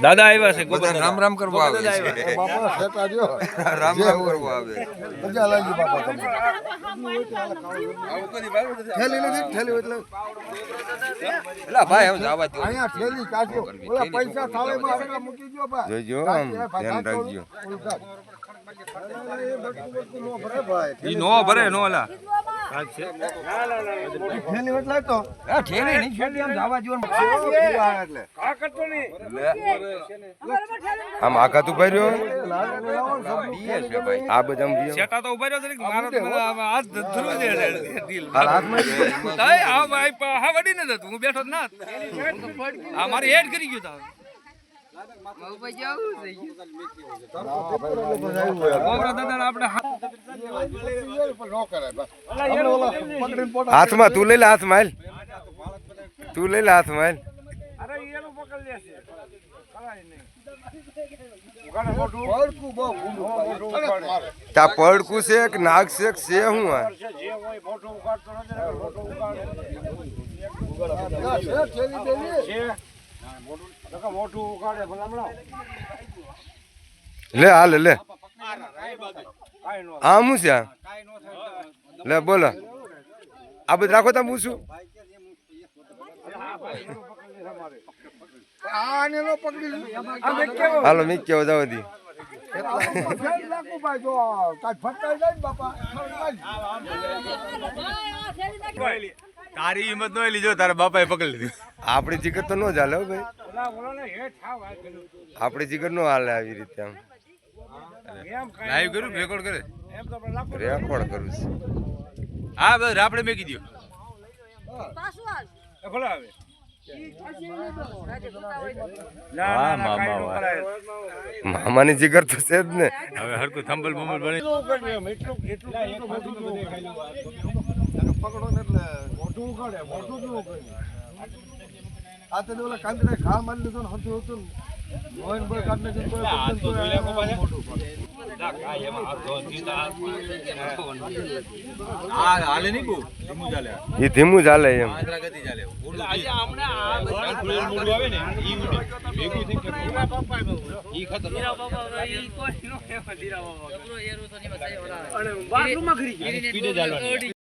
દાદા આવ્યા છે રામ રામ કરવા આવે છે બાપા સેટા જો રામ રામ કરવા આવે મજા લાગી બાપા તમને થેલી નથી થેલી એટલે એલા ભાઈ હવે જવા દો અહીંયા થેલી કાઢ્યો ઓલા પૈસા થાળીમાં આગળ મૂકી દો બા જોજો આમ ધ્યાન રાખજો ઈ નો ભરે નો લા થેલી એટલે તો આ ઠેલી નહીં ઠેલી આમ જવા દો એટલે આમ આઘાત ઉભા રહ્યો બીએ છે ભાઈ આ બધા આમ બીએ સેટા તો ઉભા રહ્યો છે કે મારો તો હાથ ધ્રુવ દે દિલ હાલ હાથમાં તાય આ ભાઈ હા વડી ન જતું હું બેઠો જ ના આ મારી હેડ કરી ગયો તા આપણે હાથમાં તું લઈ લે હાથમાં તું લઈ લે હાથમાં તા પડકું છે કે નાગ છે કે છે હું આ લે હાલ લે આમ હું છે આ? લે બોલો આ બધું રાખો તમે પૂછું આને નો પકડી હાલો મી કેવો જવા દી ભાઈ જો કાઈ ફટાઈ જાય બાપા તારી હિંમત ન લીધો તારા બાપાએ પકડી લીધી આપણી જીગર તો ન જ હાલે હો ભાઈ આપણી જીગર નો હાલે આવી રીતે આમ લાઈવ કરું રેકોર્ડ કરે રેકોર્ડ કરું છું હા બસ આપણે મેકી દો ખોલા આવે ના મામા મામાની જીગર તો છે જ ને હવે હરકું થંબલ બમ્બલ બની પકડો ને એટલે મોઢું ઉગાડે મોઢું જ ઉગાડે આ તો ઓલા કાંદરે ખા મારી લીધો ને હતું હતું મોહન બોય કાઢને જઈને કોઈ હાલે નહીં બહુ ધીમું ચાલે એ ધીમું ચાલે એમ ગતિ ચાલે આજે હમણાં મોડું આવે ને ઈ ભેગું થઈ ઈ ખતરનાક ઈ કોઈ નો ધીરા બાબા અને બાથરૂમમાં ખરી સ્પીડે ચાલવાની